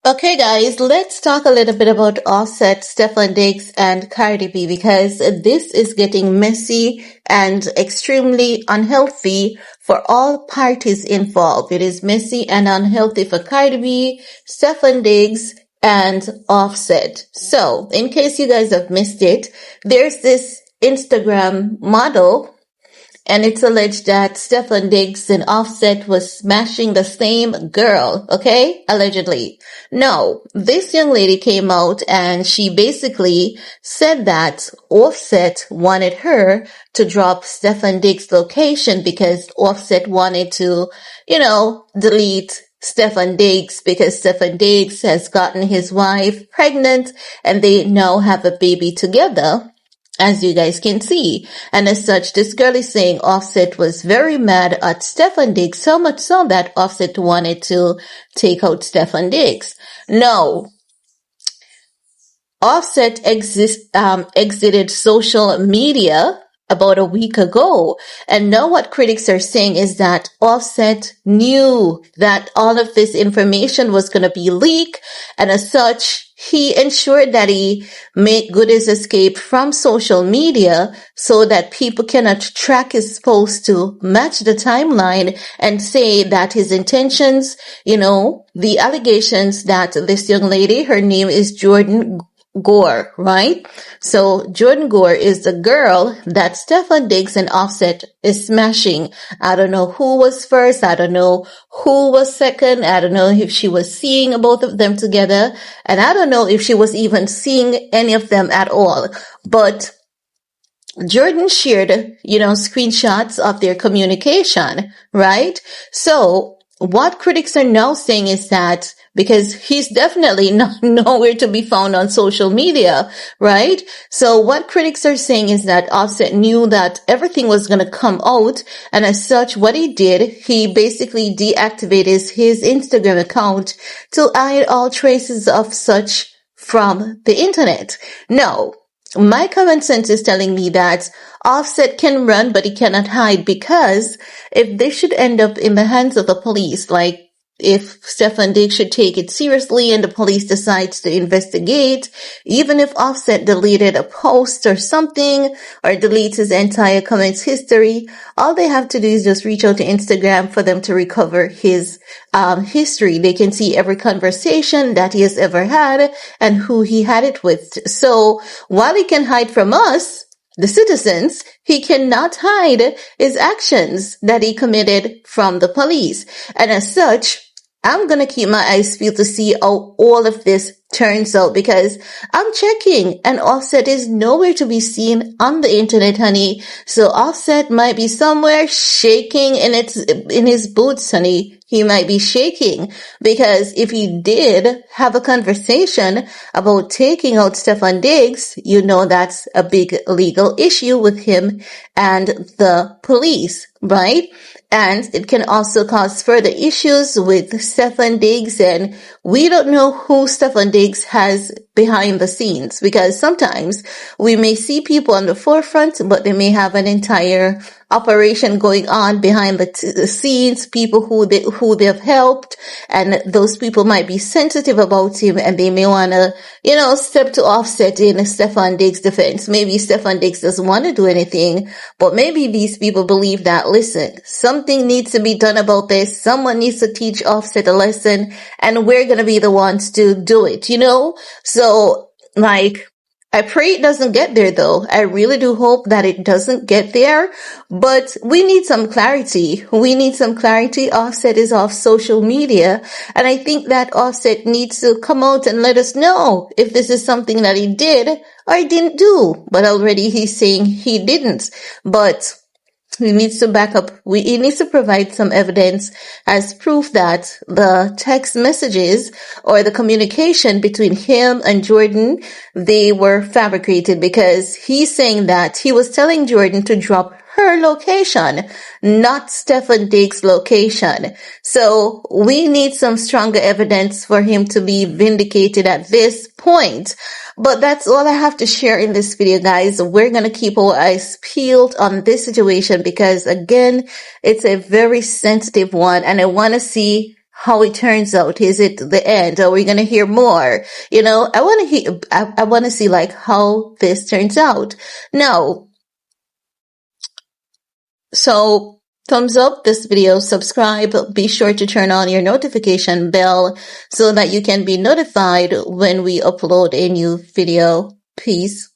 Okay, guys, let's talk a little bit about Offset, Stefon Diggs, and CardiB because this is getting messy and extremely unhealthy for all parties involved. It is messy and unhealthy for CardiB, Stefon Diggs, and Offset. So, in case you guys have missed it, there's this Instagram model and it's alleged that Stefon Diggs and Offset was smashing the same girl, okay? Allegedly. No, this young lady came out and she basically said that Offset wanted her to drop Stefon Diggs' location because Offset wanted to, delete Stefon Diggs because Stefon Diggs has gotten his wife pregnant and they now have a baby together, as you guys can see. And as such, this girl is saying Offset was very mad at Stefon Diggs, so much so that Offset wanted to take out Stefon Diggs. No. Offset exited social media about a week ago. And now what critics are saying is that Offset knew that all of this information was going to be leaked. And as such, he ensured that he made good his escape from social media so that people cannot track his posts to match the timeline and say that his intentions, the allegations that this young lady, her name is Jordan Gore, right? So Jordan Gore is the girl that Stefon Diggs and Offset is smashing. I don't know who was first. I don't know who was second. I don't know if she was seeing both of them together. And I don't know if she was even seeing any of them at all. But Jordan shared, screenshots of their communication, right? So what critics are now saying is that because he's definitely nowhere to be found on social media, right? So what critics are saying is that Offset knew that everything was going to come out. And as such, what he did, he basically deactivated his Instagram account to hide all traces of such from the internet. No. My common sense is telling me that Offset can run, but he cannot hide because if they should end up in the hands of the police, like if Stefon Diggs should take it seriously and the police decides to investigate, even if Offset deleted a post or something or deletes his entire comments history, all they have to do is just reach out to Instagram for them to recover his history. They can see every conversation that he has ever had and who he had it with. So while he can hide from us, the citizens, he cannot hide his actions that he committed from the police. And as such, I'm going to keep my eyes peeled to see how all of this turns out because I'm checking and Offset is nowhere to be seen on the internet, honey. So Offset might be somewhere shaking in his boots, honey. He might be shaking because if he did have a conversation about taking out Stefon Diggs, that's a big legal issue with him and the police, right? And it can also cause further issues with Stefon Diggs, and we don't know who Stefon Diggs has behind the scenes because sometimes we may see people on the forefront, but they may have an entire operation going on behind the scenes, people who they have helped, and those people might be sensitive about him and they may want to, step to Offset in Stefon Diggs' defense. Maybe Stefon Diggs doesn't want to do anything, but maybe these people believe that, listen, something needs to be done about this. Someone needs to teach Offset a lesson and we're going to be the ones to do it, So, I pray it doesn't get there though. I really do hope that it doesn't get there, but we need some clarity. Offset is off social media, and I think that Offset needs to come out and let us know if this is something that he did or he didn't do. But already he's saying he didn't. But he needs to back up. He needs to provide some evidence as proof that the text messages or the communication between him and Jordan, they were fabricated because he's saying that he was telling Jordan to drop her location, not Stefon Diggs' location. So we need some stronger evidence for him to be vindicated at this point. But that's all I have to share in this video, guys. We're going to keep our eyes peeled on this situation because, again, it's a very sensitive one, and I want to see how it turns out. Is it the end? Are we going to hear more? I want to hear, I want to see like how this turns out. Now, so thumbs up this video, subscribe, be sure to turn on your notification bell so that you can be notified when we upload a new video. Peace.